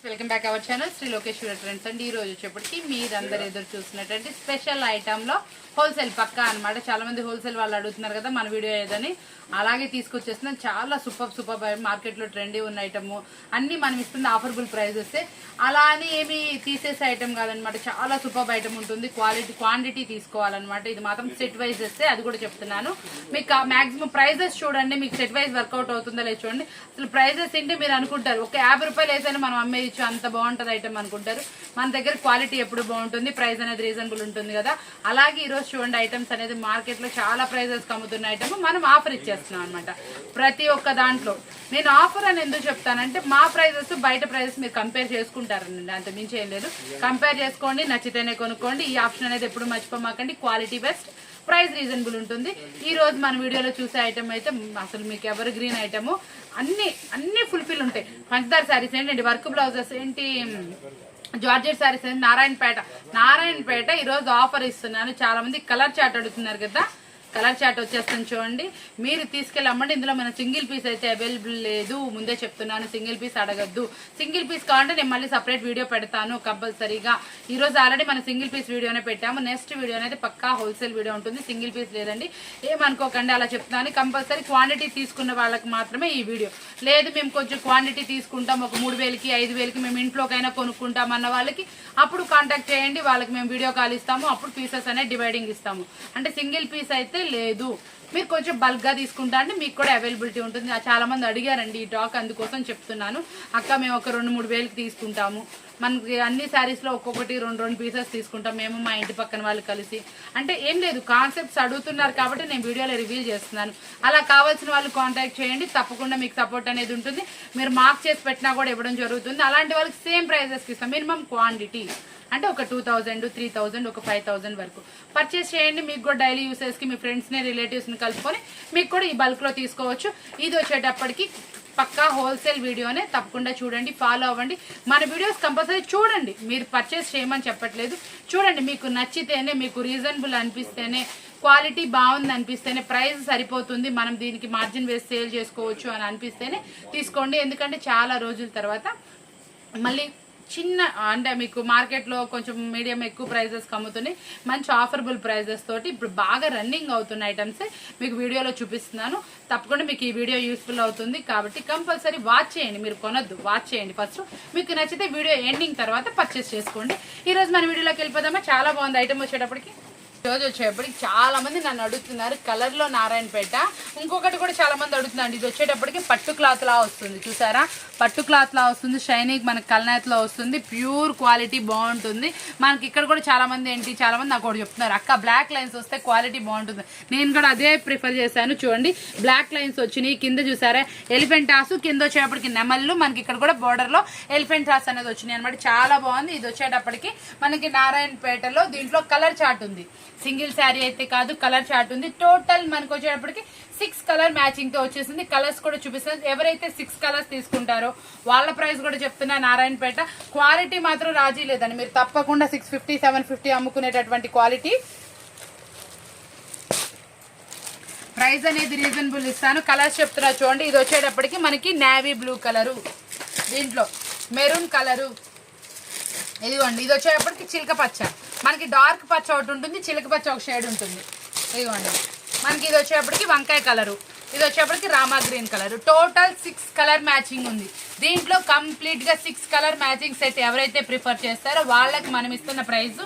Welcome back our channel Sri Lokeshwara trends అండి. ఈ రోజు వచ్చేప్పటికి మీరందరూ ఎదురు చూస్తున్నటువంటి స్పెషల్ ఐటెంలో హోల్సేల్ పక్కా అనమాట. చాలా మంది హోల్సేల్ వాళ్ళు అడుగుతున్నారు కదా మన వీడియో ఏదని, అలాగే తీసుకొచ్చేస్తున్నాం. చాలా సూపర్ మార్కెట్లో ట్రెండీ ఉన్న ఐటమ్ అన్ని మనం ఇస్తున్న ఆఫర్బుల్ ప్రైజెస్. అలా అని ఏమి తీసేసే ఐటమ్ కాదనమాట. చాలా సూపర్ ఐటమ్ ఉంటుంది. క్వాంటిటీ తీసుకోవాలన్నమాట. ఇది మాత్రం సెట్ వైజ్ వస్తే అది కూడా చెప్తున్నాను మీకు. మాక్సిమం ప్రైజెస్ చూడండి, మీకు సెట్ వైజ్ వర్కౌట్ అవుతుందో లేదు చూడండి. అసలు ప్రైజెస్ ఏంటి మీరు అనుకుంటారు, ఒక 50 రూపాయలు వేసైనా మనం అమ్మేయచ్చు, అంత బాగుంటుంది ఐటమ్ అనుకుంటారు. మన దగ్గర క్వాలిటీ ఎప్పుడు బాగుంటుంది, ప్రైస్ అనేది రీజనబుల్ ఉంటుంది కదా. అలాగే ఈరోజు చూడండి ఐటమ్స్ అనేది మార్కెట్లో చాలా ప్రైజెస్ అమ్ముతున్న ఐటమ్ మనం ఆఫర్ ఇచ్చేస్తున్నాం అనమాట. ప్రతి ఒక్క దాంట్లో నేను ఆఫర్ అని ఎందుకు చెప్తానంటే, మా ప్రైజెస్ బయట ప్రైజెస్ మీరు కంపేర్ చేసుకుంటారండి, అంత మించి ఏం లేదు. కంపేర్ చేసుకోండి, నచ్చితేనే కొనుక్కోండి. ఈ ఆప్షన్ అనేది ఎప్పుడు మర్చిపోమాకండి. క్వాలిటీ బెస్ట్, ప్రైస్ రీజనబుల్ ఉంటుంది. ఈ రోజు మన వీడియోలో చూసే ఐటమ్ అయితే అసలు మీకు ఎవర్ గ్రీన్ ఐటమ్, అన్ని ఫుల్ఫిల్ ఉంటాయి. పంచదార శారీస్ ఏంటండి, వర్క్ బ్లౌజెస్ ఏంటి, జార్జెట్ శారీస్ ఏంటి, నారాయణపేట ఈరోజు ఆఫర్ ఇస్తున్నాను. చాలా మంది కలర్ చార్ట్ అడుగుతున్నారు కదా, కలర్ చార్ట్ వచ్చేస్తుంది చూడండి. మీరు తీసుకెళ్ళి అమ్మండి. ఇందులో మన సింగిల్ పీస్ అయితే అవైలబుల్ లేదు, ముందే చెప్తున్నాను. సింగిల్ పీస్ అడగద్దు. సింగిల్ పీస్ కావాలంటే నేను మళ్ళీ సపరేట్ వీడియో పెడతాను కంపల్సరీగా. ఈ రోజు ఆల్రెడీ మన సింగిల్ పీస్ వీడియోనే పెట్టాము. నెక్స్ట్ వీడియో అనేది పక్కా హోల్సేల్ వీడియో ఉంటుంది. సింగిల్ పీస్ లేదండి, ఏమనుకోకండి, అలా చెప్తున్నాను. కంపల్సరీ క్వాంటిటీ తీసుకున్న వాళ్ళకి మాత్రమే ఈ వీడియో. లేదు మేము కొంచెం క్వాంటిటీ తీసుకుంటాం, ఒక 3000కి 5000కి మేము ఇంట్లోకైనా కొనుక్కుంటాం అన్న వాళ్ళకి అప్పుడు కాంటాక్ట్ చేయండి. వాళ్ళకి మేము వీడియో కాల్ ఇస్తాము. అప్పుడు పీసెస్ అనేది డివైడింగ్ ఇస్తాము. అంటే సింగిల్ పీస్ అయితే లేదు, మీరు కొంచెం బల్క్ గా తీసుకుంటా అంటే మీకు కూడా అవైలబిలిటీ ఉంటుంది. చాలా మంది అడిగారండి ఈ టాక్, అందుకోసం చెప్తున్నాను. అక్క మేము ఒక 2-3 వేలకి తీసుకుంటాము, మనకి అన్ని శారీస్ లో ఒక్కొక్కటి 2 పీసెస్ తీసుకుంటాం మేము మా ఇంటి పక్కన వాళ్ళు కలిసి. అంటే ఏం లేదు, కాన్సెప్ట్స్ అడుగుతున్నారు కాబట్టి నేను వీడియోలో రివీల్ చేస్తున్నాను. అలా కావాల్సిన వాళ్ళు కాంటాక్ట్ చేయండి, తప్పకుండా మీకు సపోర్ట్ అనేది ఉంటుంది. మీరు మార్క్ చేసి పెట్టినా కూడా ఇవ్వడం జరుగుతుంది. అలాంటి వాళ్ళకి సేమ్ ప్రైజెస్కి ఇస్తాం. మినిమం క్వాంటిటీ అంటే ఒక 2000, 3000, ఒక 5000 వరకు పర్చేస్ చేయండి. మీకు కూడా డైలీ యూసెస్కి మీ ఫ్రెండ్స్ని రిలేటివ్స్ని కలుపుకొని మీకు కూడా ఈ బల్క్లో తీసుకోవచ్చు. ఇది వచ్చేటప్పటికి పక్కా హోల్సేల్ వీడియోనే, తప్పకుండా చూడండి, ఫాలో అవ్వండి. మన వీడియోస్ కంపల్సరీ చూడండి. మీరు పర్చేస్ చేయమని చెప్పట్లేదు, చూడండి. మీకు నచ్చితేనే, మీకు రీజనబుల్ అనిపిస్తేనే, క్వాలిటీ బాగుంది అనిపిస్తేనే, ప్రైస్ సరిపోతుంది, మనం దీనికి మార్జిన్ వేసి సేల్ చేసుకోవచ్చు అని అనిపిస్తేనే తీసుకోండి. ఎందుకంటే చాలా రోజుల తర్వాత మళ్ళీ చిన్న అంటే మీకు మార్కెట్లో కొంచెం మీడియం ఎక్కువ ప్రైజెస్ అమ్ముతున్నాయి. మంచి ఆఫర్బుల్ ప్రైజెస్ తోటి ఇప్పుడు బాగా రన్నింగ్ అవుతున్న ఐటమ్స్ మీకు వీడియోలో చూపిస్తున్నాను. తప్పకుండా మీకు ఈ వీడియో యూస్ఫుల్ అవుతుంది కాబట్టి కంపల్సరీ వాచ్ చేయండి. మీరు కొనొద్దు, వాచ్ చేయండి ఫస్ట్. మీకు నచ్చితే వీడియో ఎండింగ్ తర్వాత పర్చేస్ చేసుకోండి. ఈరోజు మన వీడియోలోకి వెళ్ళిపోదామా. చాలా బాగుంది ఐటమ్ వచ్చేటప్పటికి. రోజు వచ్చేటప్పటికి చాలా మంది నన్ను అడుగుతున్నారు కలర్ లో నారాయణపేట. ఇంకొకటి కూడా చాలా మంది అడుగుతున్నారు, ఇది వచ్చేటప్పటికి పట్టు క్లాత్ లా వస్తుంది, చూసారా, పట్టు క్లాత్ లా వస్తుంది. షైనింగ్ మనకి కల్నాథ్ లో వస్తుంది. ప్యూర్ క్వాలిటీ బాగుంటుంది. మనకి ఇక్కడ కూడా చాలా మంది నాకు కూడా చెప్తున్నారు, అక్క బ్లాక్ లైన్స్ వస్తే క్వాలిటీ బాగుంటుంది. నేను కూడా అదే ప్రిఫర్ చేశాను. చూడండి బ్లాక్ లైన్స్ వచ్చినాయి. కింద చూసారా ఎలిఫెంట్ హాస్, కింద వచ్చేటప్పటికి నెమళ్ళు, మనకి ఇక్కడ కూడా బోర్డర్ లో ఎలిఫెంట్ హాస్ అనేది వచ్చినాయి అనమాట. చాలా బాగుంది. ఇది వచ్చేటప్పటికి మనకి నారాయణపేటలో దీంట్లో కలర్ చార్ట్ ఉంది. సింగిల్ శారీ అయితే కాదు, కలర్ చార్ట్ ఉంది. టోటల్ మనకు వచ్చేటప్పటికి 6 కలర్ మ్యాచింగ్ తో వచ్చేసింది. కలర్స్ కూడా చూపిస్తుంది. ఎవరైతే 6 కలర్స్ తీసుకుంటారో వాళ్ళ ప్రైస్ కూడా చెప్తున్నా. నారాయణపేట క్వాలిటీ మాత్రం రాజీ లేదండి. మీరు తప్పకుండా 650, 750 అమ్ముకునేటటువంటి క్వాలిటీ. ప్రైస్ అనేది రీజనబుల్ ఇస్తాను. కలర్స్ చెప్తున్నా చూడండి. ఇది వచ్చేటప్పటికి మనకి నేవీ బ్లూ కలరు, దీంట్లో మెరూన్ కలరు, ఇదిగోండి. ఇది వచ్చేటప్పటికి చిలక పచ్చ, మనకి డార్క్ పచ్చ ఒకటి ఉంటుంది, చిలక పచ్చ ఒక షేడ్ ఉంటుంది. ఇదిగోండి మనకి ఇది వచ్చేటప్పటికి వంకాయ కలరు, ఇది వచ్చేటప్పటికి Rama green colour. Total 6 colour matching ఉంది దీంట్లో. కంప్లీట్ గా 6 కలర్ మ్యాచింగ్ సెట్ ఎవరైతే ప్రిఫర్ చేస్తారో వాళ్ళకి మనం ఇస్తున్న ప్రైస్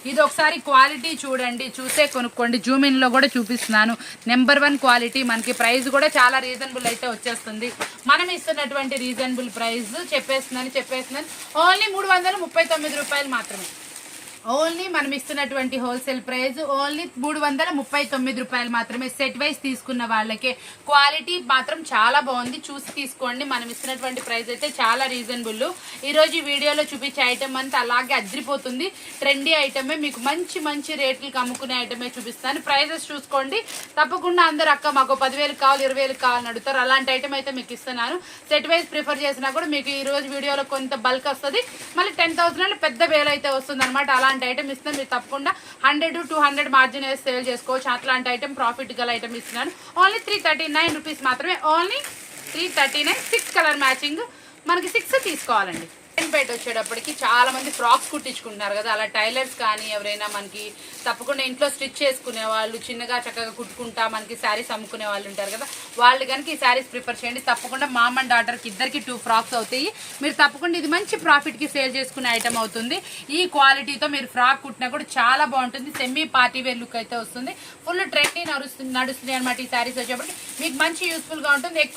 ఇది. ఒకసారి క్వాలిటీ చూడండి, చూసే కొనుక్కోండి. జూమ్ ఇన్ లో కూడా చూపిస్తున్నాను. Number 1 quality. మనకి ప్రైస్ కూడా చాలా రీజనబుల్ అయితే వచ్చేస్తుంది. మనం ఇస్తున్నటువంటి రీజనబుల్ ప్రైస్ చెప్పేస్తున్నాను. ఓన్లీ 339 రూపాయలు మాత్రమే. ఓన్లీ మనం ఇస్తున్నటువంటి హోల్సేల్ ప్రైస్ ఓన్లీ 339 రూపాయలు మాత్రమే. సెట్ వైజ్ తీసుకున్న వాళ్ళకే. క్వాలిటీ మాత్రం చాలా బాగుంది, చూసి తీసుకోండి. మనం ఇస్తున్నటువంటి ప్రైస్ అయితే చాలా రీజనబుల్. ఈరోజు ఈ వీడియోలో చూపించే ఐటమ్ అంతా అలాగే అద్రిపోతుంది. ట్రెండీ ఐటమే, మీకు మంచి రేట్లకి అమ్ముకునే ఐటమే చూపిస్తాను. ప్రైజెస్ చూసుకోండి. తప్పకుండా అందరు అక్క మాకు 10,000 కావాలి, 20,000 కావాలని అడుగుతారు. అలాంటి ఐటమ్ అయితే మీకు ఇస్తున్నాను. సెట్ వైజ్ ప్రిఫర్ చేసినా కూడా మీకు ఈ రోజు వీడియోలో కొంత బల్క్ వస్తుంది. మళ్ళీ 10,000 పెద్ద వేలు అయితే వస్తుంది అనమాట. అలాంటి ఐటమ్ ఇస్తే మీరు తప్పకుండా 100-200 మార్జిన్ వేసి సేల్ చేసుకోవచ్చు. అట్లాంటి ఐటమ్ ప్రాఫిట్ గల ఐటమ్ ఇస్తున్నాను. ఓన్లీ 339 రూపీస్ మాత్రమే. ఓన్లీ 339. 6 కలర్ మ్యాచింగ్ మనకి 6 తీసుకోవాలండి. బయట వచ్చేటప్పటికి చాలా మంది ఫ్రాక్స్ కుట్టించుకుంటున్నారు కదా, అలా టైలర్స్ కానీ ఎవరైనా మనకి తప్పకుండా ఇంట్లో స్టిచ్ చేసుకునే వాళ్ళు, చిన్నగా చక్కగా కుట్టుకుంటా మనకి శారీస్ అమ్ముకునే వాళ్ళు ఉంటారు కదా, వాళ్ళు కనుక ఈ శారీస్ ప్రిఫర్ చేయండి. తప్పకుండా మామ్ అండ్ డాటర్కి ఇద్దరికి 2 ఫ్రాక్స్ అవుతాయి. మీరు తప్పకుండా ఇది మంచి ప్రాఫిట్కి సేల్ చేసుకునే ఐటమ్ అవుతుంది. ఈ క్వాలిటీతో మీరు ఫ్రాక్ కుట్టినా కూడా చాలా బాగుంటుంది. సెమీ పార్టీ వేర్ లుక్ అయితే వస్తుంది. ఫుల్ ట్రెండీ నడుస్తుంది అనమాట. ఈ శారీస్ వచ్చేప్పటికి మీకు మంచి యూస్ఫుల్గా ఉంటుంది.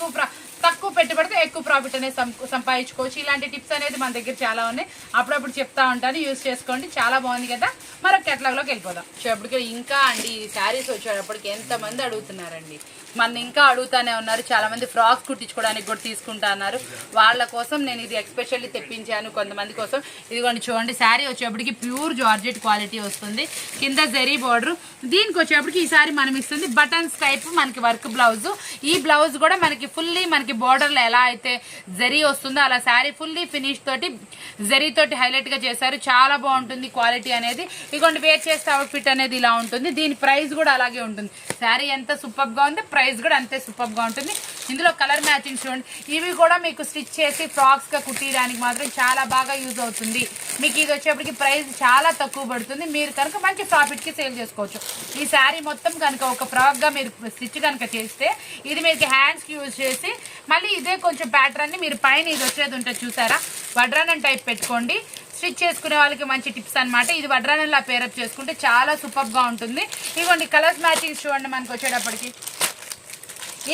తక్కువ పెట్టుబడితే ఎక్కువ ప్రాఫిట్ అనేది సంపాదించుకోవచ్చు. ఇలాంటి టిప్స్ అనేది మన దగ్గర చాలా ఉన్నాయి, అప్పుడప్పుడు చెప్తా ఉంటాను, యూజ్ చేసుకోండి. చాలా బాగుంది కదా. మరొక కేటలాగ్లోకి వెళ్ళిపోదాం. వచ్చేప్పటికి ఇంకా అండి ఈ శారీస్ వచ్చేటప్పటికి ఎంతమంది అడుగుతున్నారండి, మన ఇంకా అడుగుతానే ఉన్నారు. చాలా మంది ఫ్రాక్స్ కుట్టించుకోవడానికి కూడా తీసుకుంటా అన్నారు. వాళ్ళ కోసం నేను ఇది ఎక్స్పెషల్లీ తెప్పించాను కొంతమంది కోసం. ఇదిగోండి చూడండి, శారీ వచ్చేప్పటికి ప్యూర్ జార్జెట్ క్వాలిటీ వస్తుంది. కింద జరీ బార్డర్. దీనికి వచ్చేప్పటికి ఈ శారీ మనం ఇస్తుంది బటన్స్ టైప్ మనకి వర్క్ బ్లౌజ్. ఈ బ్లౌజ్ కూడా మనకి ఫుల్లీ మనకి బార్డర్లో ఎలా అయితే జరీ వస్తుందో అలా శారీ ఫుల్లీ ఫినిష్ తోటి జరీ తోటి హైలైట్ గా చేశారు. చాలా బాగుంటుంది క్వాలిటీ అనేది. ఇదిగోండి వేర్ చేస్తే అవుట్ఫిట్ అనేది ఇలా ఉంటుంది. దీని ప్రైస్ కూడా అలాగే ఉంటుంది. శారీ ఎంత సూపర్ గా ఉంది, ప్రైస్ కూడా అంతే సూపర్ గా ఉంటుంది. ఇందులో కలర్ మ్యాచింగ్ చూడండి. ఇవి కూడా మీకు స్టిచ్ చేసి ఫ్రాక్స్ గా కుట్టియడానికి మాత్రం చాలా బాగా యూజ్ అవుతుంది. మీకు ఇది వచ్చేప్పటికి ప్రైస్ చాలా తక్కువ పడుతుంది. మీరు కనుక మంచి ప్రాఫిట్ కి సేల్ చేసుకోవచ్చు. ఈ శారీ మొత్తం కనుక ఒక ఫ్రాక్ గా మీరు స్టిచ్ కనుక చేస్తే ఇది మీకు హ్యాండ్స్ కి యూజ్ చేసి మళ్ళీ ఇదే కొంచెం ప్యాటర్న్ ని మీరు పైన ఇది వచ్చేది ఉంటుంది చూసారా, వడ్రానం టైప్ పెట్టుకోండి. స్టిచ్ చేసుకునే వాళ్ళకి మంచి టిప్స్ అనమాట. ఇది వడ్రానంలా పేరప్ చేసుకుంటే చాలా సూపర్ గా ఉంటుంది. ఇదిగోండి కలర్స్ మ్యాచింగ్ చూడండి. మనకు వచ్చేటప్పటికి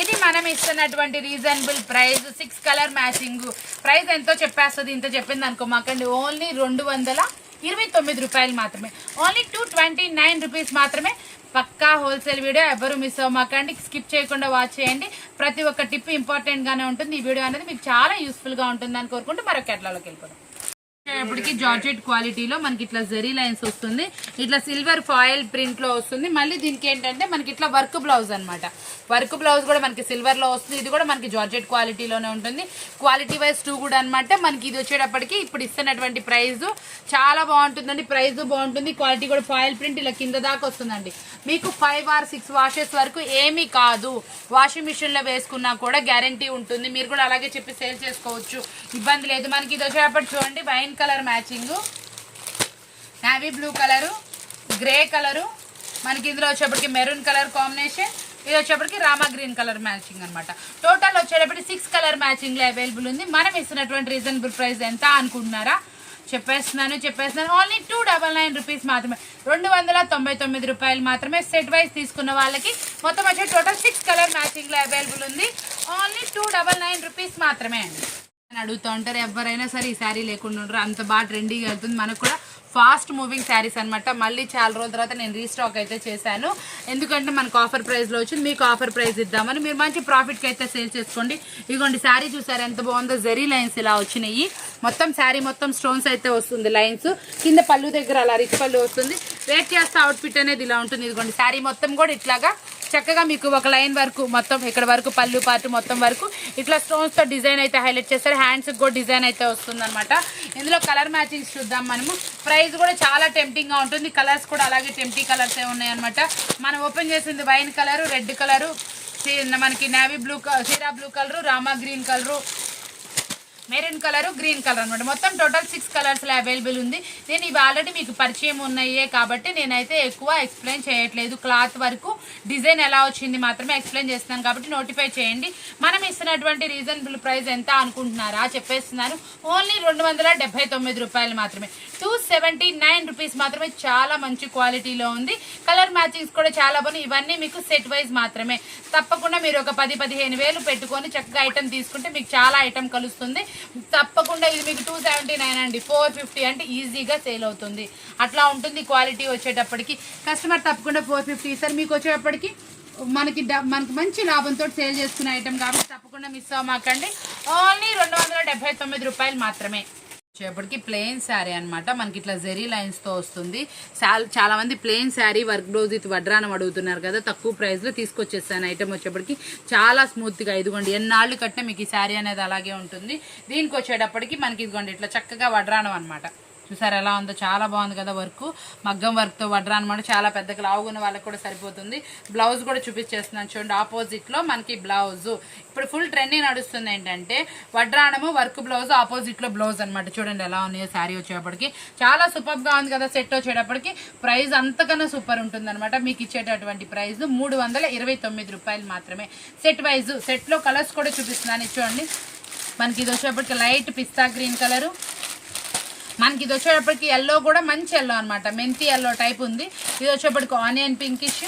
ఇది మనం ఇస్తున్నటువంటి reasonable price 6 colour matching. Price ఎంతో చెప్పేస్తుంది, ఇంత చెప్పింది అనుకో మాకండి. ఓన్లీ 229 రూపాయలు మాత్రమే. ఓన్లీ 229 రూపీస్ మాత్రమే. పక్కా హోల్సేల్ వీడియో, ఎవరు మిస్ అవ్వమాకండి. స్కిప్ చేయకుండా వాచ్ చేయండి. ప్రతి ఒక్క టిప్ ఇంపార్టెంట్ గానే ఉంటుంది. ఈ వీడియో అనేది మీకు చాలా యూస్ఫుల్ గా ఉంటుందని కోరుకుంటూ మరొక కేటలాగ్లోకి వెళ్ళిపోదాం. ఇప్పటికి జార్జెట్ క్వాలిటీలో మనకి ఇట్లా జరీ లైన్స్ వస్తుంది. ఇట్లా సిల్వర్ ఫాయిల్ ప్రింట్ లో వస్తుంది. మళ్ళీ దీనికి ఏంటంటే మనకి ఇట్లా వర్క్ బ్లౌజ్ అనమాట. వర్క్ బ్లౌజ్ కూడా మనకి సిల్వర్ లో వస్తుంది. ఇది కూడా మనకి జార్జెట్ క్వాలిటీలోనే ఉంటుంది. క్వాలిటీ వైజ్ 2 కూడా అనమాట. మనకి ఇది వచ్చేటప్పటికి ఇప్పుడు ఇస్తున్నటువంటి ప్రైస్ చాలా బాగుంటుందండి. ప్రైస్ బాగుంటుంది. క్వాలిటీ కూడా ఫాయిల్ ప్రింట్ ఇలా కింద దాకా వస్తుందండి. మీకు 5 or 6 వాషెస్ వరకు ఏమీ కాదు. వాషింగ్ మిషన్ లో వేసుకున్నా కూడా గ్యారంటీ ఉంటుంది. మీరు కూడా అలాగే చెప్పి సేల్ చేసుకోవచ్చు, ఇబ్బంది లేదు. మనకి ఇది వచ్చేటప్పటి చూడండి wine colour matching, navy blue colour, grey colour, మనకి ఇందులో వచ్చేప్పటికి మెరూన్ కలర్ కాంబినేషన్, ఇది వచ్చేప్పటికి రామా గ్రీన్ కలర్ మ్యాచింగ్ అనమాట. టోటల్ వచ్చేటప్పటికి 6 కలర్ మ్యాచింగ్ లో అవైలబుల్ ఉంది. మనం ఇస్తున్నటువంటి రీజనబుల్ ప్రైస్ ఎంత అనుకుంటున్నారా? చెప్పేస్తున్నాను. ఓన్లీ 299 రూపీస్ మాత్రమే. 299 రూపాయలు మాత్రమే. సెట్ వైజ్ తీసుకున్న వాళ్ళకి మొత్తం వచ్చే టోటల్ 6 కలర్ మ్యాచింగ్ లో అవైలబుల్ ఉంది. ఓన్లీ 299 రూపీస్ మాత్రమే అండి. అడుగుతూ ఉంటారు ఎవరైనా సరే ఈ శారీ లేకుండా ఉంటారు, అంత బాగా ట్రెండీగా వెళ్తుంది. మనకు కూడా ఫాస్ట్ మూవింగ్ శారీస్ అనమాట. మళ్ళీ చాలా రోజుల తర్వాత నేను రీస్టాక్ అయితే చేశాను. ఎందుకంటే మనకు ఆఫర్ ప్రైస్లో వచ్చింది, మీకు ఆఫర్ ప్రైస్ ఇద్దామని. మీరు మంచి ప్రాఫిట్కి అయితే సేల్ చేసుకోండి. ఇదిగోండి శారీ చూసారు ఎంత బాగుందో. జరీ లైన్స్ ఇలా వచ్చినాయి. మొత్తం శారీ మొత్తం స్టోన్స్ అయితే వస్తుంది. లైన్స్ కింద పళ్ళు దగ్గర అలా రిచ్ పళ్ళు వస్తుంది. వెయిట్ చేస్తే అవుట్ఫిట్ అనేది ఇలా ఉంటుంది. ఇదిగోండి శారీ మొత్తం కూడా ఇట్లాగా చక్కగా మీకు ఒక లైన్ వరకు మొత్తం ఇక్కడ వరకు పళ్ళు పార్ట్ మొత్తం వరకు ఇట్లా స్టోన్స్ తో డిజైన్ అయితే హైలైట్ చేస్తారు. హ్యాండ్స్ కూడా డిజైన్ అయితే వస్తుంది అనమాట. ఇందులో కలర్ మ్యాచింగ్స్ చూద్దాం మనము. ప్రైస్ కూడా చాలా టెంప్టింగ్ గా ఉంటుంది. కలర్స్ కూడా అలాగే టెంప్టీ కలర్స్ ఏ ఉన్నాయి అనమాట. మనం ఓపెన్ చేసింది వైన్ కలరు, రెడ్ కలరు, మనకి నేవీ బ్లూ, సీరా బ్లూ కలరు, రామా green colour, maroon colour, green colour అనమాట. మొత్తం టోటల్ 6 కలర్స్ లో అవైలబుల్ ఉంది. నేను ఇవి ఆల్రెడీ మీకు పరిచయం ఉన్నాయే కాబట్టి నేనైతే ఎక్కువ ఎక్స్ప్లెయిన్ చేయట్లేదు. క్లాత్ వరకు డిజైన్ ఎలా వచ్చింది మాత్రమే ఎక్స్ప్లెయిన్ చేస్తున్నాను కాబట్టి నోటిఫై చేయండి. మనం ఇస్తున్నటువంటి రీజనబుల్ ప్రైస్ ఎంత అనుకుంటున్నారా చెప్పేస్తున్నాను. ఓన్లీ 279 రూపాయలు మాత్రమే. 279 రూపీస్ మాత్రమే. చాలా మంచి క్వాలిటీలో ఉంది. కలర్ మ్యాచింగ్స్ కూడా చాలా బాగున్నాయి. ఇవన్నీ మీకు సెట్ వైజ్ మాత్రమే. తప్పకుండా మీరు ఒక 10-15 వేలు పెట్టుకొని చక్కగా ఐటమ్ తీసుకుంటే మీకు చాలా ఐటమ్ కలుస్తుంది. తప్పకుండా ఇది మీకు 279 అండి. 450 అంటే ఈజీగా సేల్ అవుతుంది. అట్లా ఉంటుంది క్వాలిటీ వచ్చేటప్పటికి. కస్టమర్ తప్పకుండా 450 సార్ మీకు వచ్చేటప్పటికి మనకి మంచి లాభంతో సేల్ చేసుకునే ఐటమ్ కాబట్టి తప్పకుండా మిస్ అవ్వమాకండి. ఓన్లీ 279 రూపాయలు మాత్రమే. వచ్చేప్పటికి ప్లెయిన్ శారీ అనమాట. మనకి ఇట్లా జెరీ లైన్స్ తో వస్తుంది. చాలా మంది ప్లెయిన్ శారీ వర్క్ బ్లౌజ్ ఇది వడ్రానం అడుగుతున్నారు కదా, తక్కువ ప్రైస్ లో తీసుకొచ్చేస్తాను. ఐటమ్ వచ్చేప్పటికి చాలా స్మూత్ గా, ఇదిగోండి ఎన్నాళ్ళు కట్టినా మీకు ఈ శారీ అనేది అలాగే ఉంటుంది. దీనికి వచ్చేటప్పటికి మనకి ఇదిగోండి ఇట్లా చక్కగా వడ్రానం అనమాట. చూసారు ఎలా ఉందో, చాలా బాగుంది కదా వర్క్. మగ్గం వర్క్తో వడ్రా అనమాట. చాలా పెద్దగా లావుగున్న వాళ్ళకి కూడా సరిపోతుంది. బ్లౌజ్ కూడా చూపించేస్తున్నాను చూడండి. ఆపోజిట్లో మనకి బ్లౌజ్ ఇప్పుడు ఫుల్ ట్రెండింగ్ నడుస్తుంది ఏంటంటే వడ్రానము వర్క్ బ్లౌజ్, ఆపోజిట్లో బ్లౌజ్ అనమాట. చూడండి ఎలా ఉన్నాయో శారీ వచ్చేటప్పటికి. చాలా సూపర్గా ఉంది కదా. సెట్ వచ్చేటప్పటికి ప్రైస్ అంతకన్నా సూపర్ ఉంటుంది అనమాట. మీకు ఇచ్చేటటువంటి ప్రైస్ 329 రూపాయలు మాత్రమే. సెట్ వైజ్ సెట్లో కలర్స్ కూడా చూపిస్తున్నాను చూడండి. మనకి ఇది వచ్చేటప్పటికి లైట్ పిస్తా గ్రీన్ కలరు, మనకి ఇది వచ్చేటప్పటికి ఎల్లో కూడా మంచి ఎల్లో అనమాట, మెంతి ఎల్లో టైప్ ఉంది. ఇది వచ్చేటప్పటికి ఆనియన్ పింకిష్,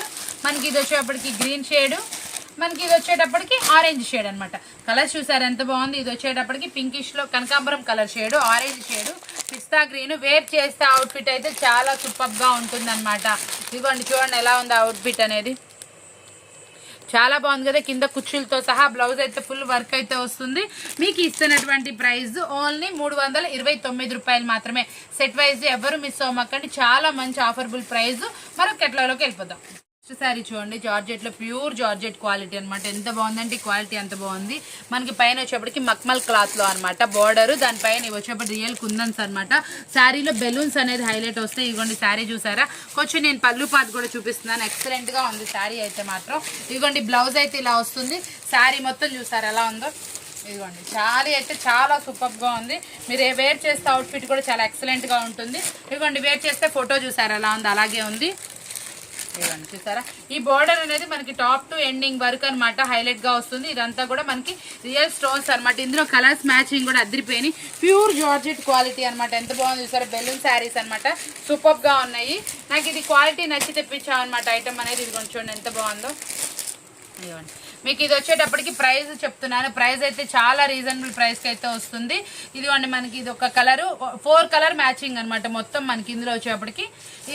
మనకి ఇది వచ్చేటప్పటికి గ్రీన్ షేడు, మనకి ఇది వచ్చేటప్పటికి ఆరెంజ్ షేడ్ అనమాట. కలర్స్ చూసారు ఎంత బాగుంది. ఇది వచ్చేటప్పటికి పింకిష్లో కనకాంబరం కలర్ షేడు, ఆరెంజ్ షేడు, పిస్తా గ్రీన్. వేర్ చేస్తే అవుట్ఫిట్ అయితే చాలా సూపర్గా ఉంటుంది అనమాట. ఇదిగోండి చూడండి ఎలా ఉంది అవుట్ఫిట్ అనేది. చాలా బాగుంది కదా. కింద కుచ్చులతో సహా బ్లౌజ్ అయితే ఫుల్ వర్క్ అయితే వస్తుంది. మీకు ఇస్తున్నటువంటి ప్రైస్ ఓన్లీ 329 రూపాయలు మాత్రమే. సెట్ వైజ్ ఎవరు మిస్ అవ్వకండి. చాలా మంచి ఆఫర్బుల్ ప్రైస్. మరొక కెటలాగ్లోకి వెళ్ళిపోదాం. నెక్స్ట్ శారీ చూడండి, జార్జెట్లో ప్యూర్ జార్జెట్ క్వాలిటీ అనమాట. ఎంత బాగుందంటే క్వాలిటీ ఎంత బాగుంది. మనకి పైన వచ్చేప్పటికి మక్మల్ క్లాత్లో అనమాట బోర్డర్, దానిపైన వచ్చేప్పటి రియల్ కుందన్స్ అనమాట. శారీలో బెలూన్స్ అనేది హైలైట్ వస్తాయి. ఇదిగోండి శారీ చూసారా. కొంచెం నేను పళ్ళు పాటు కూడా చూపిస్తున్నాను. ఎక్సలెంట్గా ఉంది శారీ అయితే మాత్రం. ఇదిగోండి బ్లౌజ్ అయితే ఇలా వస్తుంది. శారీ మొత్తం చూసారు ఎలా ఉందో. ఇదిగోండి శారీ అయితే చాలా సూపర్గా ఉంది. మీరు వేర్ చేస్తే అవుట్ఫిట్ కూడా చాలా ఎక్సలెంట్గా ఉంటుంది. ఇదిగోండి వేర్ చేస్తే ఫోటో చూసారు ఎలా ఉంది, అలాగే ఉంది. ఇదిగోండి చూసారా. ఈ బోర్డర్ అనేది మనకి టాప్ టు ఎండింగ్ వరకు అనమాట హైలైట్ గా వస్తుంది. ఇదంతా కూడా మనకి రియల్ స్టోన్స్ అనమాట. ఇందులో కలర్స్ మ్యాచింగ్ కూడా అదిరిపోయి ప్యూర్ జార్జెట్ క్వాలిటీ అనమాట. ఎంత బాగుంది చూసారా. బెలూన్ శారీస్ అనమాట, సూపర్ గా ఉన్నాయి. నాకు ఇది క్వాలిటీ నచ్చి తెప్పించాం అనమాట ఐటమ్ అనేది. ఇది కొంచెం చూడండి ఎంత బాగుందో. ఇదిగోండి మీకు ఇది వచ్చేటప్పటికి ప్రైస్ చెప్తున్నాను. ప్రైస్ అయితే చాలా రీజనబుల్ ప్రైస్కి అయితే వస్తుంది. ఇదిగోండి మనకి ఇది ఒక కలరు 4 కలర్ మ్యాచింగ్ అనమాట. మొత్తం మనకి ఇందులో వచ్చేటప్పటికి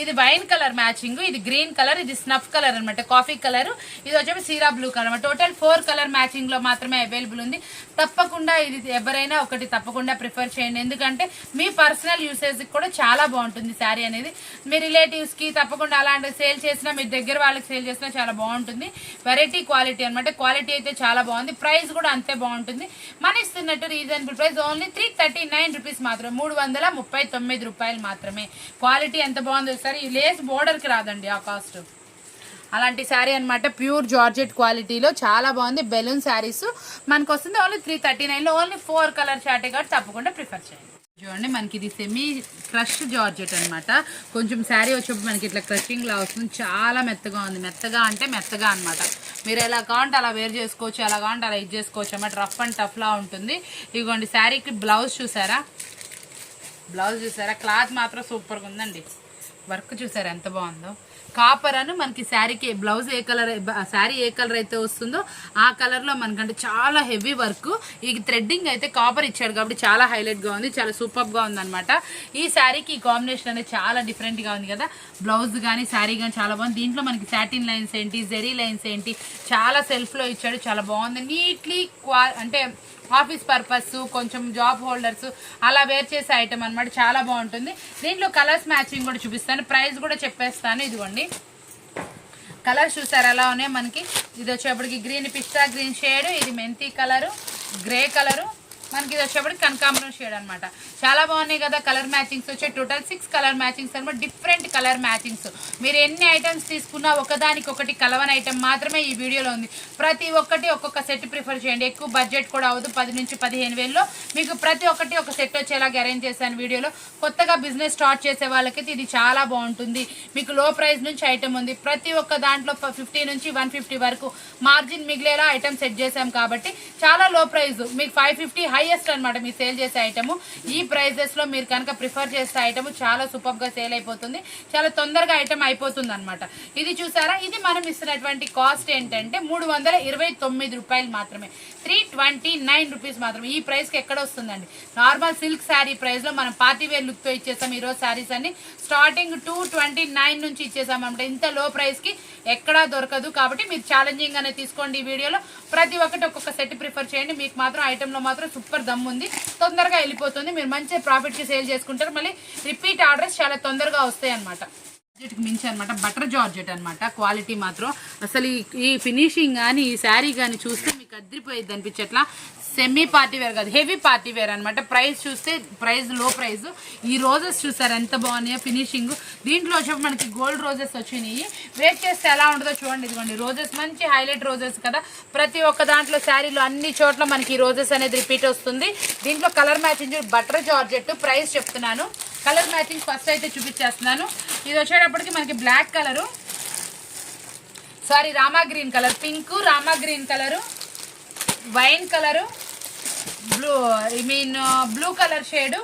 ఇది వైన్ కలర్ మ్యాచింగ్, ఇది గ్రీన్ కలర్, ఇది స్నఫ్ కలర్ అనమాట, కాఫీ కలర్, ఇది వచ్చేసి సీరా బ్లూ కలర్ అనమాట. టోటల్ 4 కలర్ మ్యాచింగ్ లో మాత్రమే అవైలబుల్ ఉంది. తప్పకుండా ఇది ఎవరైనా ఒకటి తప్పకుండా ప్రిఫర్ చేయండి. ఎందుకంటే మీ పర్సనల్ యూసేజ్ కూడా చాలా బాగుంటుంది శారీ అనేది. మీ రిలేటివ్స్ కి తప్పకుండా అలాంటి సేల్ చేసినా, మీ దగ్గర వాళ్ళకి సేల్ చేసినా చాలా బాగుంటుంది. వెరైటీ క్వాలిటీ అనమాట. క్వాలిటీ అయితే చాలా బాగుంది. ప్రైస్ కూడా అంతే బాగుంటుంది. మన ఇస్తున్నట్టు రీజనబుల్ ప్రైస్ ఓన్లీ 339 రూపీస్ మాత్రమే. 339 రూపాయలు మాత్రమే. క్వాలిటీ ఎంత బాగుందో సరే. ఈ లేస్ బోర్డర్ కి రాదండి ఆ కాస్ట్. అలాంటి శారీ అనమాట. ప్యూర్ జార్జెట్ క్వాలిటీలో చాలా బాగుంది. బెలూన్ శారీస్ మనకు వస్తుంది ఓన్లీ 339లో. ఓన్లీ 4 కలర్ చాటే కాబట్టి తప్పకుండా ప్రిఫర్ చేయండి. చూడండి మనకి ఇది సెమీ క్రష్ జార్జెట్ అనమాట. కొంచెం శారీ వచ్చేప్పుడు మనకి ఇట్లా క్రషింగ్ లా వస్తుంది. చాలా మెత్తగా ఉంది. మెత్తగా అంటే మెత్తగా అనమాట. మీరు ఎలా కావాలంటే అలా వేర్ చేసుకోవచ్చు, ఎలా కావాలంటే అలా ఇది చేసుకోవచ్చు అనమాట. రఫ్ అండ్ టఫ్ లా ఉంటుంది. ఇదిగోండి శారీకి బ్లౌజ్ చూసారా. బ్లౌజ్ చూసారా. క్లాత్ మాత్రం సూపర్గా ఉందండి. వర్క్ చూసారా ఎంత బాగుందో. కాపర్ అని మనకి శారీకి బ్లౌజ్ ఏ కలర్, శారీ ఏ కలర్ అయితే వస్తుందో ఆ కలర్లో మనకంటే చాలా హెవీ వర్క్. ఈ థ్రెడ్డింగ్ అయితే కాపర్ ఇచ్చాడు కాబట్టి చాలా హైలైట్గా ఉంది. చాలా సూపర్గా ఉందన్నమాట. ఈ శారీకి ఈ కాంబినేషన్ అనేది చాలా డిఫరెంట్గా ఉంది కదా. బ్లౌజ్ కానీ శారీ కానీ చాలా బాగుంది. దీంట్లో మనకి సాటిన్ లైన్స్ ఏంటి, జెరీ లైన్స్ ఏంటి, చాలా సెల్ఫ్లో ఇచ్చాడు. చాలా బాగుంది. నీట్లీ అంటే ఆఫీస్ పర్పస్, కొంచెం జాబ్ హోల్డర్స్ అలా వేర్ చేసే ఐటమ్ అనమాట. చాలా బాగుంటుంది. దీంట్లో కలర్స్ మ్యాచింగ్ కూడా చూపిస్తాను. ప్రైస్ కూడా చెప్పేస్తాను. ఇదిగోండి కలర్స్ చూసారు ఎలా ఉన్నాయి మనకి. ఇది వచ్చేప్పటికి గ్రీన్ పిస్తా గ్రీన్ షేడ్, ఇది మెంతి కలరు, గ్రే కలరు, మనకి ఇది వచ్చేప్పటికి కనకాంబరం షేడ్ అనమాట. చాలా బాగున్నాయి కదా. కలర్ మ్యాచింగ్స్ వచ్చే టోటల్ 6 కలర్ మ్యాచింగ్స్ అనమాట. Different colour matchings. మీరు ఎన్ని ఐటమ్స్ తీసుకున్నా ఒకదానికి ఒకటి కలవని ఐటమ్ మాత్రమే ఈ వీడియోలో ఉంది. ప్రతి ఒక్కటి ఒక్కొక్క సెట్ ప్రిఫర్ చేయండి. ఎక్కువ బడ్జెట్ కూడా అవ్వదు. 10 నుంచి 15 వేలలో మీకు ప్రతి ఒక్కటి ఒక సెట్ వచ్చేలాగా అరేంజ్ చేశాను వీడియోలో. కొత్తగా బిజినెస్ స్టార్ట్ చేసే వాళ్ళకైతే ఇది చాలా బాగుంటుంది. మీకు లో ప్రైస్ నుంచి ఐటమ్ ఉంది. ప్రతి ఒక్క దాంట్లో 50 నుంచి 150 వరకు మార్జిన్ మిగిలేలా ఐటమ్ సెట్ చేశాం కాబట్టి చాలా లో ప్రైస్. మీకు 550 హైయెస్ట్ అనమాట మీరు సేల్ చేసే ఐటమ్. ఈ ప్రైజెస్ లో మీరు కనుక ప్రిఫర్ చేసే ఐటమ్ చాలా సూపర్ గా సేల్ అయిపోతుంది. చాలా తొందరగా ఐటమ్ అయిపోతుంది అనమాట. ఇది చూసారా. ఇది మనం ఇస్తున్నటువంటి కాస్ట్ ఏంటంటే 329 రూపాయలు మాత్రమే. 329 రూపీస్ మాత్రమే. ఈ ప్రైస్ కి ఎక్కడ వస్తుందండి. నార్మల్ సిల్క్ శారీ ప్రైస్ లో మనం పార్టీ వేర్ లుక్ తో ఇచ్చేసాం. ఈ రోజు శారీస్ అన్ని స్టార్టింగ్ 229 నుంచి ఇచ్చేసాం అనమాట. ఇంత లో ప్రైస్ కి ఎక్కడా దొరకదు. కాబట్టి మీరు ఛాలెంజింగ్ అనేది తీసుకోండి. ఈ వీడియోలో ప్రతి ఒక్కటి ఒక్కొక్క సెట్ ప్రిఫర్ చేయండి. మీకు మాత్రం ఐటమ్ లో మాత్రం సూపర్ దమ్ ఉంది. తొందరగా వెళ్ళిపోతుంది. మీరు మంచి ప్రాఫిట్ కి సేల్ చేసుకుంటారు. మళ్ళీ రిపీట్ ఆర్డర్స్ చాలా తొందరగా వస్తాయి అనమాట. జార్జెట్కి మించి అనమాట. బటర్ జార్జెట్ అనమాట. క్వాలిటీ మాత్రం అసలు ఈ ఫినిషింగ్ కానీ ఈ శారీ కానీ చూస్తే మీకు అదిరిపోయిద్ది అనిపించట్లా. సెమీ పార్టీ వేర్ కాదు, హెవీ పార్టీ వేర్ అనమాట. ప్రైస్ చూస్తే లో ప్రైస్. ఈ రోజెస్ చూసారు ఎంత బాగున్నాయో ఫినిషింగ్. దీంట్లో వచ్చి మనకి గోల్డ్ రోజెస్ వచ్చినాయి. వేర్ చేస్తే ఎలా ఉంటుందో చూడండి. ఇదిగోండి రోజెస్, మంచి హైలైట్ రోజెస్ కదా. ప్రతి ఒక్క దాంట్లో శారీలో అన్ని చోట్ల మనకి ఈ రోజెస్ అనేది రిపీట్ వస్తుంది. దీంట్లో colour matching butter georgette. Price చెప్తున్నాను, కలర్ మ్యాచింగ్ ఫస్ట్ అయితే చూపించేస్తున్నాను. ఇది వచ్చేటప్పటికి మనకి black colour, sorry Rama green colour, pink Rama green colour, wine colour, blue colour shade,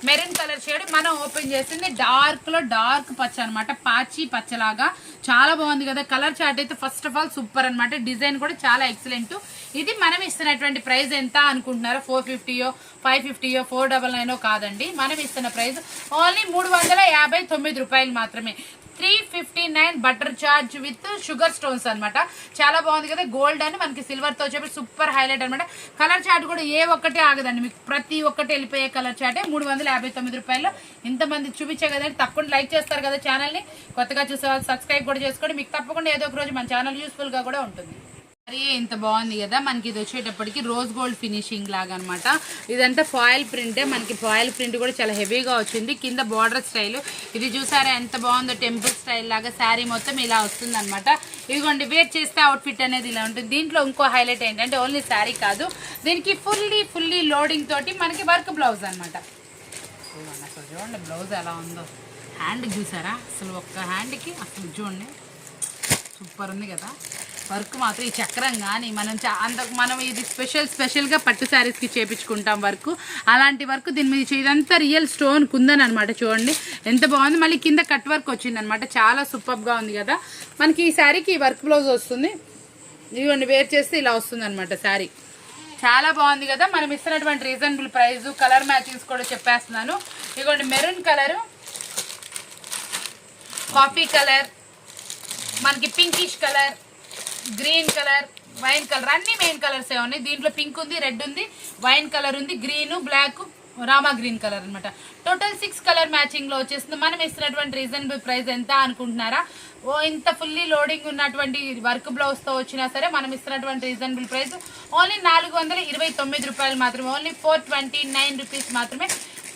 maroon colour shade. మనం ఓపెన్ చేసింది డార్క్ పచ్చ అనమాట, పాచి పచ్చలాగా. చాలా బాగుంది కదా. కలర్ చార్ట్ అయితే ఫస్ట్ ఆఫ్ ఆల్ సూపర్ అనమాట. డిజైన్ కూడా చాలా ఎక్సలెంట్. ఇది మనం ఇస్తున్నటువంటి ప్రైస్ ఎంత అనుకుంటున్నారో, 450యో 550యో 499 కాదండి. మనం ఇస్తున్న ప్రైస్ ఓన్లీ 359 రూపాయలు మాత్రమే. 359 butter charge with sugar stones అనమాట. చాలా బాగుంది కదా. గోల్డ్ అని మనకి సిల్వర్ తో చెప్పి సూపర్ హైలైట్ అనమాట. కలర్ చార్ట్ కూడా ఏ ఒక్కటే ఆగదండి, మీకు ప్రతి ఒక్కటి వెళ్ళిపోయే కలర్ చార్టే. 359 రూపాయలు. ఇంతమంది చూపించే కదండి. తప్పకుండా లైక్ చేస్తారు కదా ఛానల్ ని. కొత్తగా చూసే వాళ్ళు సబ్స్క్రైబ్ కూడా చేసుకోండి. మీకు తప్పకుండా ఏదో ఒక రోజు మన ఛానల్ యూస్ఫుల్ గా కూడా ఉంటుంది. మరి ఇంత బాగుంది కదా. మనకి ఇది వచ్చేటప్పటికి రోజ్ గోల్డ్ ఫినిషింగ్ లాగా అనమాట. ఇదంతా ఫాయిల్ ప్రింటే. మనకి ఫాయిల్ ప్రింట్ కూడా చాలా హెవీగా వచ్చింది. కింద బార్డర్ స్టైల్ ఇది చూసారా ఎంత బాగుందో, టెంపుల్ స్టైల్ లాగా. శారీ మొత్తం ఇలా వస్తుంది అనమాట. ఇదిగోండి వేర్ చేస్తే అవుట్ఫిట్ అనేది ఇలా ఉంటుంది. దీంట్లో ఇంకో హైలైట్ ఏంటంటే ఓన్లీ శారీ కాదు, దీనికి ఫుల్లీ లోడింగ్ తోటి మనకి వర్క్ బ్లౌజ్ అనమాట. అసలు చూడండి బ్లౌజ్ ఎలా ఉందో. హ్యాండ్ చూసారా, అసలు ఒక్క హ్యాండ్కి అసలు చూడండి సూపర్ ఉంది కదా. వర్క్ మాత్రం ఈ చక్రం కానీ మనం ఇది స్పెషల్గా పట్టు శారీస్కి చేపించుకుంటాం వర్క్. అలాంటి వర్క్ దీని మీద ఇదంతా రియల్ స్టోన్ కుందన్ అనమాట. చూడండి ఎంత బాగుంది. మళ్ళీ కింద కట్ వర్క్ వచ్చింది అనమాట. చాలా సూపర్గా ఉంది కదా. మనకి ఈ శారీకి వర్క్ బ్లౌజ్ వస్తుంది. ఇదిగోండి వేర్ చేస్తే ఇలా వస్తుంది అనమాట శారీ. చాలా బాగుంది కదా. మనం ఇస్తున్నటువంటి రీజనబుల్ ప్రైస్. కలర్ మ్యాచింగ్స్ కూడా చెప్పేస్తున్నాను. ఇదిగోండి మెరూన్ కలరు, కాఫీ కలర్, మనకి pinkish colour, green colour, wine colour, అన్ని మెయిన్ కలర్స్ ఏ ఉన్నాయి. దీంట్లో పింక్ ఉంది, రెడ్ ఉంది, వైన్ కలర్ ఉంది, green, black, Rama green colour అనమాట. టోటల్ 6 కలర్ మ్యాచింగ్ లో వచ్చేస్తుంది. మనం ఇస్తున్నటువంటి రీజనబుల్ ప్రైస్ ఎంత అనుకుంటున్నారా? ఇంత ఫుల్లీ లోడింగ్ ఉన్నటువంటి వర్క్ బ్లౌజ్ తో వచ్చినా సరే మనం ఇస్తున్నటువంటి రీజనబుల్ ప్రైస్ ఓన్లీ 429 రూపాయలు మాత్రమే. ఓన్లీ 429 రూపీస్ మాత్రమే.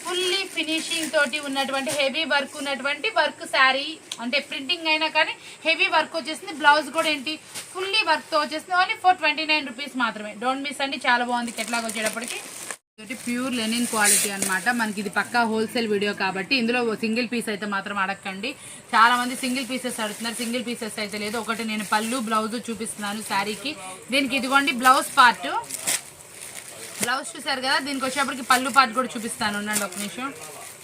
ఫుల్లీ ఫినిషింగ్ తోటి ఉన్నటువంటి హెవీ వర్క్ ఉన్నటువంటి వర్క్ శారీ, అంటే ప్రింటింగ్ అయినా కానీ హెవీ వర్క్ వచ్చేసింది. బ్లౌజ్ కూడా ఏంటి ఫుల్లీ వర్క్ తో వచ్చేసింది. ఓన్లీ 429 రూపీస్ మాత్రమే. డోంట్ మిస్ అండి. చాలా బాగుంది కెట్లాగ్ వచ్చేటప్పటికి. ప్యూర్ లెనిన్ క్వాలిటీ అనమాట. మనకి ఇది పక్కా హోల్సేల్ వీడియో కాబట్టి ఇందులో సింగిల్ పీస్ అయితే మాత్రం అడగండి. చాలా మంది సింగిల్ పీసెస్ అడుగుతున్నారు. సింగిల్ పీసెస్ అయితే లేదు. ఒకటి నేను పళ్ళు బ్లౌజ్ చూపిస్తున్నాను శారీకి. దీనికి ఇదిగోండి బ్లౌజ్ పార్ట్. బ్లౌజ్ చూసారు కదా. దీనికి వచ్చేప్పటికి పళ్ళు పార్ట్ కూడా చూపిస్తాను. ఉండండి ఒక నిమిషం.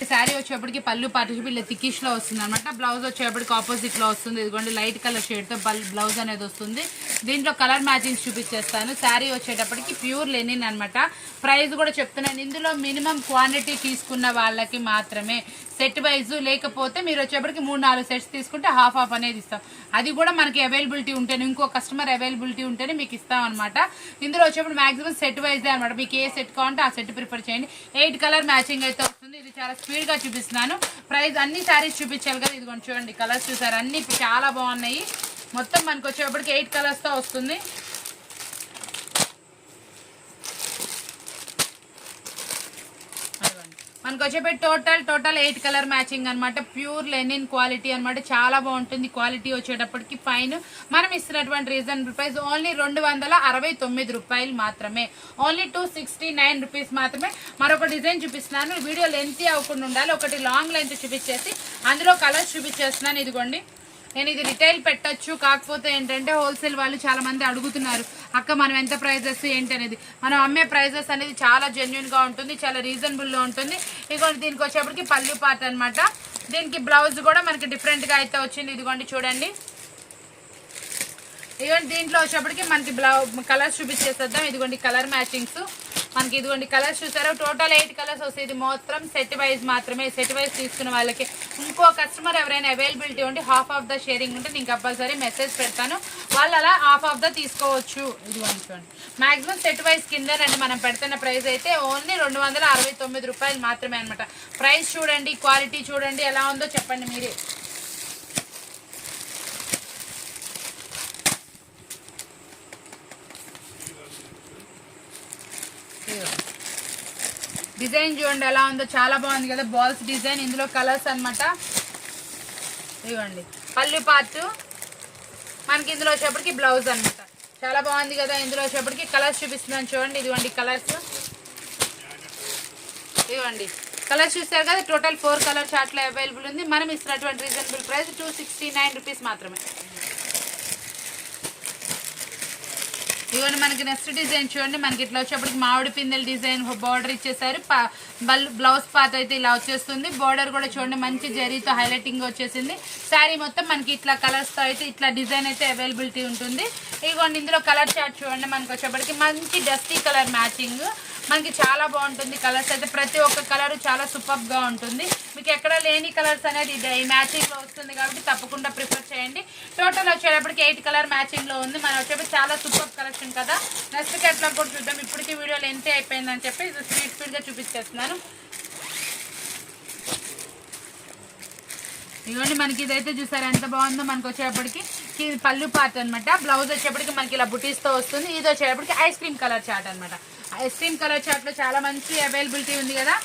శారీ వచ్చేప్పటికి పళ్ళు పార్ట్ చూపి ఇలా థికిష్ లో వస్తుంది అనమాట. బ్లౌజ్ వచ్చేప్పటికి ఆపోజిట్ లో వస్తుంది. ఇదిగోండి లైట్ కలర్ షేడ్ తో బ్లౌజ్ అనేది వస్తుంది. దీంట్లో కలర్ మ్యాచింగ్ చూపించేస్తాను. శారీ వచ్చేటప్పటికి ప్యూర్ లెనిన్ అనమాట. ప్రైస్ కూడా చెప్తున్నాను. ఇందులో మినిమం క్వాంటిటీ తీసుకున్న వాళ్ళకి మాత్రమే సెట్ వైజ్, లేకపోతే మీరు వచ్చేప్పటికి 3-4 సెట్స్ తీసుకుంటే హాఫ్ అనేది ఇస్తాం. అది కూడా మనకి అవైలబిలిటీ ఉంటేనే, ఇంకో కస్టమర్ అవైలబిలిటీ ఉంటేనే మీకు ఇస్తాం అనమాట. ఇందులో వచ్చేప్పుడు మాక్సిమం సెట్ వైజే అనమాట. మీకు ఏ సెట్ కావాలంటే ఆ సెట్ ప్రిఫర్ చేయండి. 8 కలర్ మ్యాచింగ్ అయితే వస్తుంది. ఇది చాలా స్పీడ్ గా చూపిస్తున్నాను. ప్రైస్ అన్ని శారీస్ చూపించాలి కదా. ఇదిగోండి చూడండి కలర్స్ చూసారు, అన్ని చాలా బాగున్నాయి. మొత్తం మనకు వచ్చేప్పటికి 8 కలర్స్ తో వస్తుంది. మనకు వచ్చేపటి టోటల్ 8 కలర్ మ్యాచింగ్ అనమాట. ప్యూర్ లెనిన్ క్వాలిటీ అనమాట. చాలా బాగుంటుంది క్వాలిటీ వచ్చేటప్పటికి. ఫైన్. మనం ఇస్తున్నటువంటి రీజనబుల్ ప్రైస్ ఓన్లీ 269 రూపాయలు మాత్రమే. ఓన్లీ 269 రూపీస్ మాత్రమే. మరొక డిజైన్ చూపిస్తున్నాను. వీడియో లెంత్ అవ్వకుండా ఉండాలి. ఒకటి లాంగ్ లెంత్ చూపించేసి అందులో కలర్స్ చూపించేస్తున్నాను. ఇదిగోండి నేను ఇది రిటైల్ పెట్టచ్చు. కాకపోతే ఏంటంటే హోల్సేల్ వాళ్ళు చాలా మంది అడుగుతున్నారు, అక్క మనం ఎంత ప్రైజెస్ ఏంటి అనేది. మనం అమ్మే ప్రైజెస్ అనేది చాలా జెన్యున్ గా ఉంటుంది, చాలా రీజనబుల్ లో ఉంటుంది. ఇదిగోండి దీనికి వచ్చేప్పటికి పళ్ళు పార్ట్ అనమాట. దీనికి బ్లౌజ్ కూడా మనకి డిఫరెంట్ గా అయితే వచ్చింది. ఇదిగోండి చూడండి. ఇదిగోండి దీంట్లో వచ్చేప్పటికి మనకి కలర్స్ చూపించేసేద్దాం. ఇదిగోండి కలర్ మ్యాచింగ్స్ మనకి. ఇదిగోండి కలర్స్ చూసారు. టోటల్ 8 కలర్స్ వస్తాయి. ఇది మొత్తం సెట్ వైజ్ మాత్రమే. సెట్ వైజ్ తీసుకున్న వాళ్ళకి. ఇంకో కస్టమర్ ఎవరైనా అవైలబిలిటీ ఉంటే హాఫ్ ఆఫ్ ద షేరింగ్ ఉంటే నేను కంపల్సరీ మెసేజ్ పెడతాను. వాళ్ళు అలా హాఫ్ ఆఫ్ ద తీసుకోవచ్చు. ఇదిగోండి చూడండి మాక్సిమం సెట్ వైజ్ కిందనండి మనం పెడుతున్న ప్రైస్ అయితే ఓన్లీ 269 రూపాయలు మాత్రమే అనమాట. ప్రైస్ చూడండి, క్వాలిటీ చూడండి ఎలా ఉందో చెప్పండి మీరే. డిజైన్ చూడండి ఎలా ఉందో, చాలా బాగుంది కదా బాల్స్ డిజైన్. ఇందులో కలర్స్ అన్నమాట. ఇవ్వండి పళ్ళు పార్ట్, మనకి ఇందులో వచ్చేప్పటికి బ్లౌజ్ అన్నమాట. చాలా బాగుంది కదా. ఇందులో వచ్చేప్పటికి కలర్స్ చూపిస్తున్నాను చూడండి. ఇదిగోండి కలర్స్, ఇవ్వండి కలర్స్ చూస్తారు కదా. టోటల్ 4 కలర్ చార్ట్లో అవైలబుల్ ఉంది. మనం ఇస్తున్నటువంటి రీజనబుల్ ప్రైస్ 269 రూపీస్ మాత్రమే. ఇవన్నీ మనకి నెక్స్ట్ డిజైన్ చూడండి. మనకి ఇట్లా వచ్చేప్పటికి మామిడి పిందెల డిజైన్ బార్డర్ ఇచ్చేసారు. బ్లౌజ్ పార్ట్ అయితే ఇలా వచ్చేస్తుంది. బార్డర్ కూడా చూడండి మంచి జరీతో హైలైటింగ్ వచ్చేసింది. శారీ మొత్తం మనకి ఇట్లా కలర్స్తో అయితే ఇట్లా డిజైన్ అయితే అవైలబిలిటీ ఉంటుంది. ఇదిగోండి ఇందులో కలర్ చార్ట్ చూడండి. మనకి వచ్చేప్పటికి మంచి డస్టీ కలర్ మ్యాచింగ్, మనకి చాలా బాగుంటుంది. కలర్స్ అయితే ప్రతి ఒక్క కలర్ చాలా సూపర్గా ఉంటుంది. మీకు ఎక్కడ లేని కలర్స్ అనేది ఈ మ్యాచింగ్లో వస్తుంది కాబట్టి తప్పకుండా ప్రిఫర్ చేయండి. టోటల్ వచ్చేటప్పటికి 8 కలర్ మ్యాచింగ్లో ఉంది. మనం వచ్చేప్పటికి చాలా సూపర్ కలెక్షన్ కదా. నెక్స్ట్ కేటలాగ్ కూడా చూద్దాం. ఇప్పటికీ వీడియో లెంత్ అయిపోయిందని చెప్పి ఇది స్పీడ్గా చూపించేస్తున్నాను. ఇవన్నీ మనకి ఇదైతే చూసారు ఎంత బాగుందో. మనకి వచ్చేటప్పటికి ఇది పళ్ళు పార్ట్ అనమాట. బ్లౌజ్ వచ్చేప్పటికి మనకి ఇలా బుటీస్తో వస్తుంది. ఇది వచ్చేటప్పటికి ఐస్ క్రీమ్ కలర్ చార్ట్ అనమాట. ఐస్ క్రీమ్ కలర్ చార్ట్లో చాలా మంచి అవైలబిలిటీ ఉంది కదా.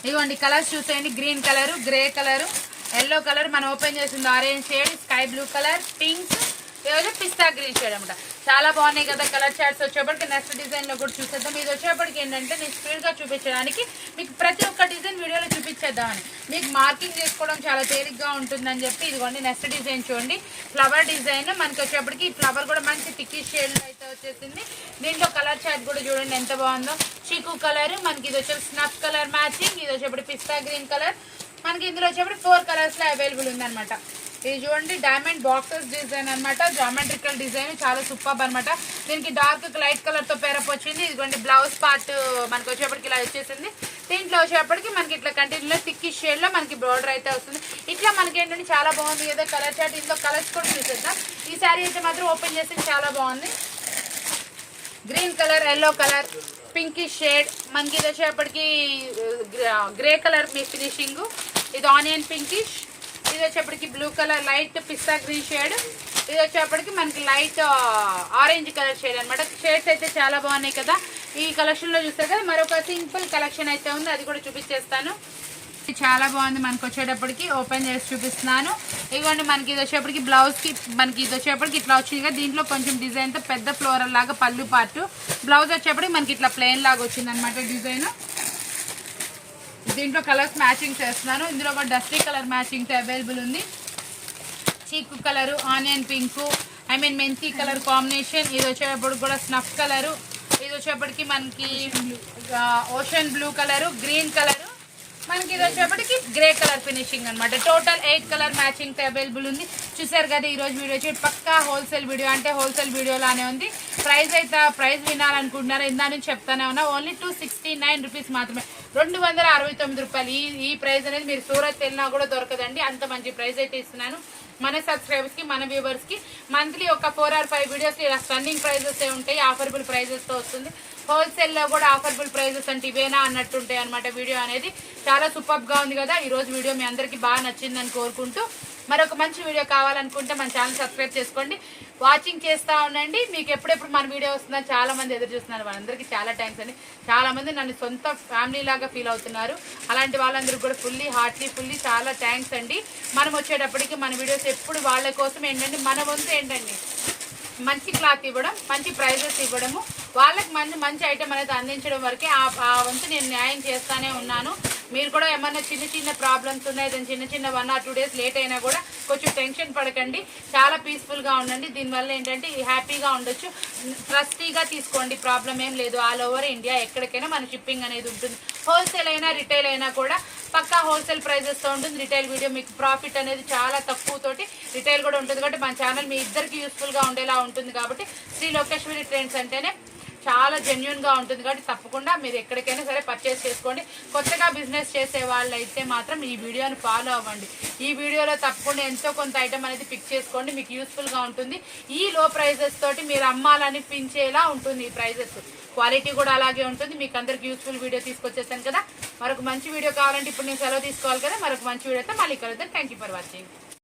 ఇదిగోండి కలర్స్ చూసేయండి. Green colour, grey colour, yellow colour, మనం ఓపెన్ చేసింది orange shade, sky blue colour, pink, ఈరోజు పిస్తా గ్రీన్ షేడ్ అనమాట. చాలా బాగున్నాయి కదా కలర్ చార్ట్స్. వచ్చేప్పటికి నెక్స్ట్ డిజైన్లో కూడా చూసేద్దాం. ఇది వచ్చేప్పటికి ఏంటంటే నేను స్పీడ్గా చూపించడానికి మీకు ప్రతి ఒక్క డిజైన్ వీడియోలో చూపించేద్దామని, మీకు మార్కింగ్ చేసుకోవడం చాలా తేలిగ్గా ఉంటుందని చెప్పి ఇదిగోండి నెక్స్ట్ డిజైన్ చూడండి. ఫ్లవర్ డిజైన్ మనకి వచ్చేప్పటికి ఈ ఫ్లవర్ కూడా మంచి టిక్కీ షేడ్లో అయితే వచ్చేసింది. దీంట్లో కలర్ చార్ట్ కూడా చూడండి ఎంత బాగుందో. చీకు కలర్, మనకి ఇది వచ్చేసి స్నఫ్ కలర్ మ్యాచింగ్, ఇది వచ్చేప్పటికి పిస్తా గ్రీన్ కలర్. మనకి ఇందులో వచ్చేప్పటికి 4 కలర్స్లో అవైలబుల్ ఉందన్నమాట. ఇది చూడండి డైమండ్ బాక్సెస్ డిజైన్ అనమాట. జామెట్రికల్ డిజైన్ చాలా సూపర్ అనమాట. దీనికి డార్క్ లైట్ కలర్ తో పేరప్ వచ్చింది. ఇదిగోండి బ్లౌజ్ పార్ట్ మనకి వచ్చేప్పటికి ఇలా వచ్చేసింది. దీంట్లో వచ్చేప్పటికి మనకి ఇట్లా కంటిన్యూలో థిక్ షేడ్ లో మనకి బార్డర్ అయితే వస్తుంది. ఇట్లా మనకి ఏంటంటే చాలా బాగుంది కదా కలర్ చార్ట్. ఇంట్లో కలర్స్ కూడా చూసేద్దాం. ఈ శారీ అయితే మాత్రం ఓపెన్ చేసి చాలా బాగుంది. Green colour, yellow colour, pinkish shade, మనకి ఇది వచ్చేప్పటికి గ్రే కలర్ మీ ఫినిషింగ్, ఇది ఆనియన్ పింకిష్, ఇది వచ్చేప్పటికి బ్లూ కలర్ లైట్ పిస్తా గ్రీన్ షేడ్, ఇది వచ్చేప్పటికి మనకి లైట్ ఆరెంజ్ కలర్ షేడ్ అనమాట. షేడ్స్ అయితే చాలా బాగున్నాయి కదా. ఈ కలెక్షన్ లో చూస్తారు కదా. మరొక సింపుల్ కలెక్షన్ అయితే ఉంది, అది కూడా చూపించేస్తాను. చాలా బాగుంది. మనకి వచ్చేటప్పటికి ఓపెన్ చేసి చూపిస్తున్నాను. ఇవ్వండి మనకి ఇది వచ్చేప్పటికి బ్లౌజ్ కి మనకి ఇది వచ్చేప్పటికి ఇట్లా వచ్చింది కదా. దీంట్లో కొంచెం డిజైన్ తో పెద్ద ఫ్లోరల్ లాగా పళ్ళు పార్ట్, బ్లౌజ్ వచ్చేప్పటికి మనకి ఇట్లా ప్లెయిన్ లాగా వచ్చింది అనమాట డిజైన్. దీంట్లో కలర్స్ మ్యాచింగ్ చేస్తున్నాను. ఇందులో ఒక డస్టీ కలర్ మ్యాచింగ్ తో అవైలబుల్ ఉంది. చీకు కలరు, ఆనియన్ పింకు, మెంతి కలర్ కాంబినేషన్. ఇది వచ్చేటప్పుడు కూడా స్నఫ్ కలరు, ఇది వచ్చేప్పటికి మనకి ocean blue colour, green colour, మనకి ఇది వచ్చేప్పటికి గ్రే కలర్ ఫినిషింగ్ అనమాట. టోటల్ 8 కలర్ మ్యాచింగ్ అవైలబుల్ ఉంది. చూసారు కదా ఈ రోజు వీడియో వచ్చి పక్కా హోల్సేల్ వీడియో, అంటే హోల్సేల్ వీడియోలానే ఉంది. ప్రైస్ అయితే ప్రైస్ వినాలనుకుంటున్నారా ఇందా నుంచి చెప్తానే ఉన్నా. ఓన్లీ 269 రూపీస్ మాత్రమే, 269 రూపాయలు. ఈ ప్రైస్ అనేది మీరు సూరత్ వెళ్ళినా కూడా దొరకదండి, అంత మంచి ప్రైస్ అయితే ఇస్తున్నాను. మన సబ్స్క్రైబర్స్ కి, మన వ్యూవర్స్ కి మంత్లీ ఒక 4 or 5 వీడియోస్ ఇలా స్టన్నింగ్ ప్రైజెస్ ఉంటాయి. ఆఫర్బుల్ ప్రైజెస్ తో వస్తుంది. హోల్సేల్ లో కూడా ఆఫర్బుల్ ప్రైజెస్ అంటే ఇవేనా అన్నట్టుంటాయి అనమాట. వీడియో అనేది చాలా సూపర్ గా ఉంది కదా. ఈ రోజు వీడియో మీ అందరికి బాగా నచ్చిందని కోరుకుంటూ, మరొక మంచి వీడియో కావాలనుకుంటే మన ఛానల్ సబ్స్క్రైబ్ చేసుకోండి, వాచింగ్ చేస్తూ ఉండండి. మీకు ఎప్పుడెప్పుడు మన వీడియో వస్తుందని చాలా మంది ఎదురు చూస్తున్నారు. వాళ్ళందరికీ చాలా థ్యాంక్స్ అండి. చాలా మంది నన్ను సొంత ఫ్యామిలీ లాగా ఫీల్ అవుతున్నారు. అలాంటి వాళ్ళందరికీ కూడా ఫుల్లీ చాలా థ్యాంక్స్ అండి. మనం వచ్చేటప్పటికి మన వీడియోస్ ఎప్పుడు వాళ్ళ కోసం ఏంటంటే మన వంతు ఏంటండి మంచి క్లాత్ ఇవ్వడం, మంచి ప్రైజెస్ ఇవ్వడము, వాళ్ళకి మంచి ఐటమ్ అనేది అందించడం వరకే ఆ వంతు నేను న్యాయం చేస్తానే ఉన్నాను. మీరు కూడా ఏమన్నా చిన్న ప్రాబ్లమ్స్ ఉన్నాయి, దాని చిన్న 1 or 2 days లేట్ అయినా కూడా కొంచెం టెన్షన్ పడకండి. చాలా పీస్ఫుల్గా ఉండండి. దీనివల్ల ఏంటంటే హ్యాపీగా ఉండొచ్చు. ట్రస్టీగా తీసుకోండి, ప్రాబ్లం ఏం లేదు. ఆల్ ఓవర్ ఇండియా ఎక్కడికైనా మన షిప్పింగ్ అనేది ఉంటుంది. హోల్సేల్ అయినా రిటైల్ అయినా కూడా పక్కా హోల్సేల్ ప్రైజెస్తో ఉంటుంది. రిటైల్ వీడియో మీకు ప్రాఫిట్ అనేది చాలా తక్కువతోటి రిటైల్ కూడా ఉంటుంది. కాబట్టి మన ఛానల్ మీ ఇద్దరికి యూస్ఫుల్గా ఉండేలా ఉంటుంది. కాబట్టి శ్రీ లోకేశ్వరి ట్రెండ్స్ అంటేనే చాలా జెన్యున్గా ఉంటుంది. కాబట్టి తప్పకుండా మీరు ఎక్కడికైనా సరే పర్చేస్ చేసుకోండి. కొత్తగా బిజినెస్ చేసే వాళ్ళు అయితే మాత్రం ఈ వీడియోని ఫాలో అవ్వండి. ఈ వీడియోలో తప్పకుండా ఎంతో కొంత ఐటమ్ అనేది పిక్ చేసుకోండి, మీకు యూస్ఫుల్గా ఉంటుంది. ఈ లో ప్రైజెస్ తోటి మీరు అమ్మాలనిపించేలా ఉంటుంది. ఈ ప్రైజెస్ క్వాలిటీ కూడా అలాగే ఉంటుంది. మీకు అందరికి యూస్ఫుల్ వీడియో తీసుకొచ్చేసాను కదా. మరొక మంచి వీడియో కావాలంటే ఇప్పుడు నేను సెలవు తీసుకోవాలి కదా. మరొక మంచి వీడియోతో మళ్ళీ కలుద్దాం. Thank you for watching.